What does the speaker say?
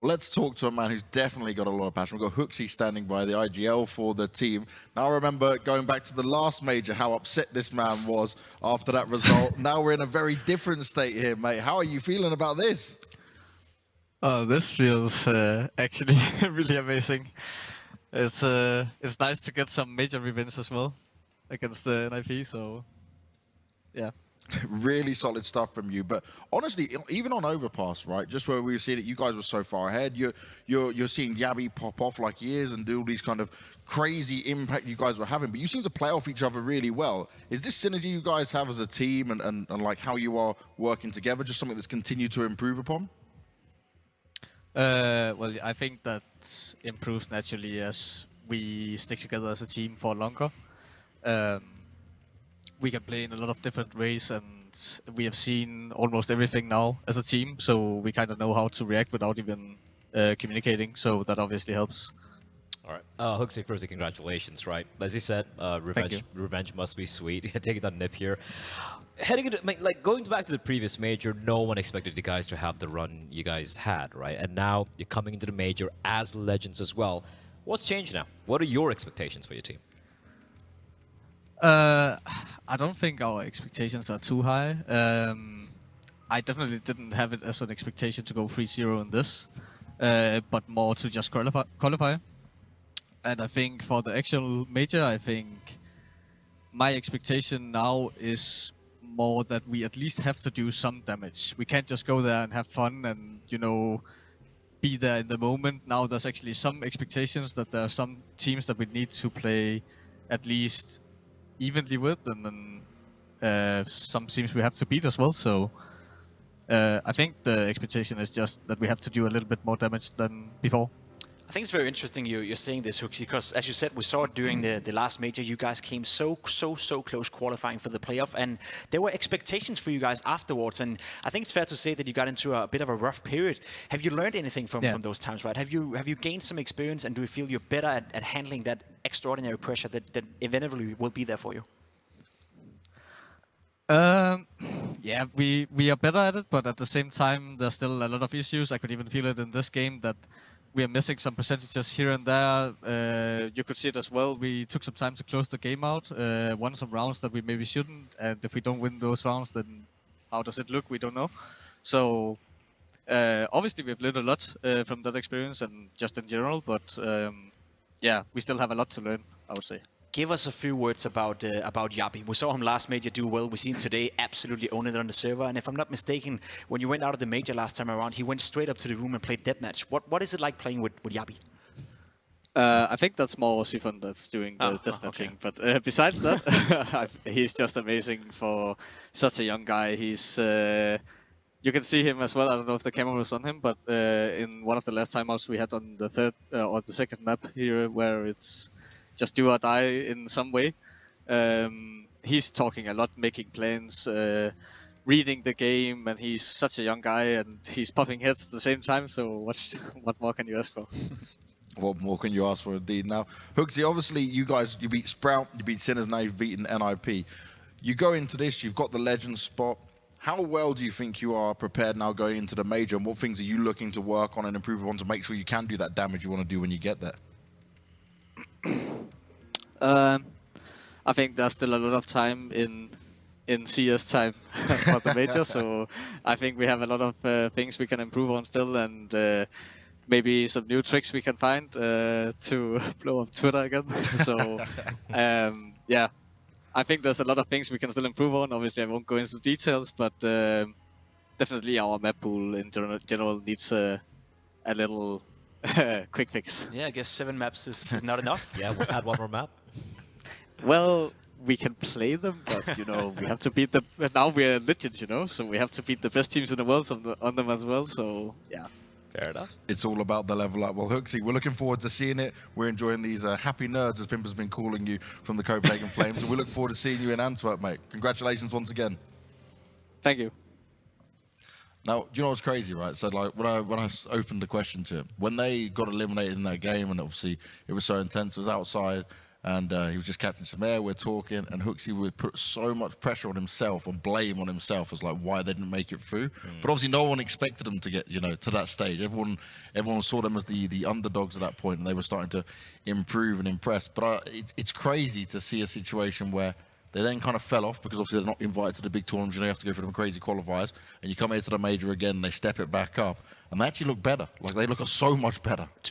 Let's talk to a man who's definitely got a lot of passion. We've got Hooxi standing by the IGL for the team. Now I remember going back to the last major, how upset this man was after that result. Now we're in a very different state here, mate. How are you feeling about this? This feels actually really amazing. It's nice to get some major revenge as well against the NIP. So yeah. Really solid stuff from you. But honestly, even on Overpass, right, just where we were seeing it, you guys were so far ahead. You're seeing Yabby pop off like he is and do all these kind of crazy impact you guys were having. But you seem to play off each other really well. Is this synergy you guys have as a team and like how you are working together just something that's continued to improve upon? Well, I think that improves naturally as we stick together as a team for longer. Um, we can play in a lot of different ways, and we have seen almost everything now as a team, so we kind of know how to react without even communicating. So that obviously helps. All right. Hooxi, firstly, congratulations, right? As you said, revenge must be sweet. Taking that nip here. Heading into, like, going back to the previous major, no one expected you guys to have the run you guys had, right? And now you're coming into the major as legends as well. What's changed now? What are your expectations for your team? I don't think our expectations are too high. I definitely didn't have it as an expectation to go 3-0 in this, but more to just qualify. And I think for the actual major, I think my expectation now is more that we at least have to do some damage. We can't just go there and have fun and, be there in the moment. Now there's actually some expectations that there are some teams that we need to play at least evenly with, and then some teams we have to beat as well. So I think the expectation is just that we have to do a little bit more damage than before. I think it's very interesting you're saying this, Hooxi, because as you said, we saw it during the last major. You guys came so close qualifying for the playoff, and there were expectations for you guys afterwards. And I think it's fair to say that you got into a bit of a rough period. Have you learned anything from those times, right? Have you gained some experience, and do you feel you're better at handling that extraordinary pressure that inevitably will be there for you? Yeah, we are better at it, but at the same time, there's still a lot of issues. I could even feel it in this game that we are missing some percentages here and there. You could see it as well. We took some time to close the game out, won some rounds that we maybe shouldn't, and if we don't win those rounds, then how does it look? We don't know. So obviously we've learned a lot from that experience and just in general, but yeah, we still have a lot to learn, I would say. Give us a few words about Yabby. We saw him last major do well. We see him today absolutely own it on the server. And if I'm not mistaken, when you went out of the major last time around, he went straight up to the room and played deathmatch. What is it like playing with Yabby? I think that's more Sifon that's doing the deathmatching. But besides that, he's just amazing for such a young guy. He's you can see him as well. I don't know if the camera was on him, but in one of the last timeouts we had on the third or the second map here, where it's just do or die in some way. He's talking a lot, making plans, reading the game, and he's such a young guy, and he's popping heads at the same time. So what more can you ask for? What more can you ask for, indeed? Now, Hooxi, obviously you guys, you beat Sprout, you beat Sinners, now you've beaten NIP. You go into this, you've got the legend spot. How well do you think you are prepared now going into the major, and what things are you looking to work on and improve on to make sure you can do that damage you want to do when you get there? I think there's still a lot of time in CS time for the major, so I think we have a lot of things we can improve on still, and maybe some new tricks we can find to blow up Twitter again. So yeah, I think there's a lot of things we can still improve on. Obviously, I won't go into details, but definitely our map pool in general needs a little quick fix. Yeah, I guess 7 maps is not enough. Yeah, we'll add one more map. Well, we can play them, but we have to beat them. Now we're legends, so we have to beat the best teams in the world on them as well. So yeah. Fair enough. It's all about the level up. Well, Hooxi, we're looking forward to seeing it. We're enjoying these happy nerds, as Pimper's been calling you, from the Copenhagen Flames. And we look forward to seeing you in Antwerp, mate. Congratulations once again. Thank you. Now, do you know what's crazy, right? So, like, when I opened the question to him, when they got eliminated in that game, and obviously it was so intense, it was outside, And he was just catching some air, we're talking, and Hooxi would put so much pressure on himself and blame on himself as like why they didn't make it through. But obviously no one expected them to get, to that stage. Everyone saw them as the underdogs at that point, and they were starting to improve and impress. But it's crazy to see a situation where they then kind of fell off because obviously they're not invited to the big tournaments. You have to go through them crazy qualifiers, and you come here to the major again, and they step it back up, and they actually look better. Like they look so much better.